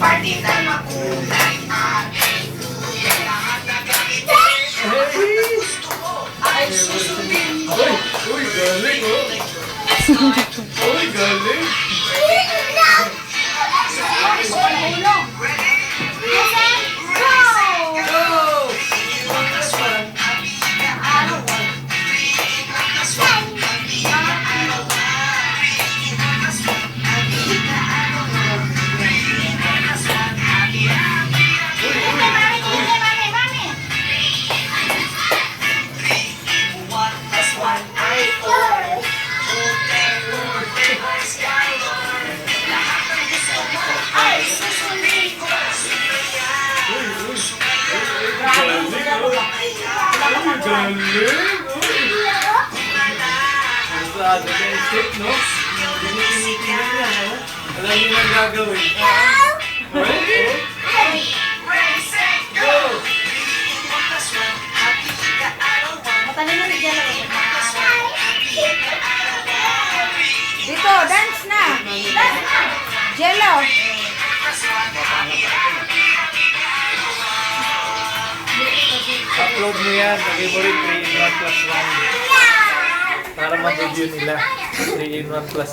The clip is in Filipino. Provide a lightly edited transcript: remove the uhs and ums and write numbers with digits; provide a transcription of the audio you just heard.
Party na makulay ating kuya. Lahat na gamit gusto mo ay susundin mo. Uy, galing oh. Uy, galing. Go! Galing! Masyado ka isip, no? Tinitingnan niya, no? Alam niyo nang gagawin. Ready? Go! Matalim mo si Jello. Dito, dance na. Dance na. Jello. Upload mo yan. Favorite 3-in-1 plus 1. Para mag-review nila. 3-in-1 plus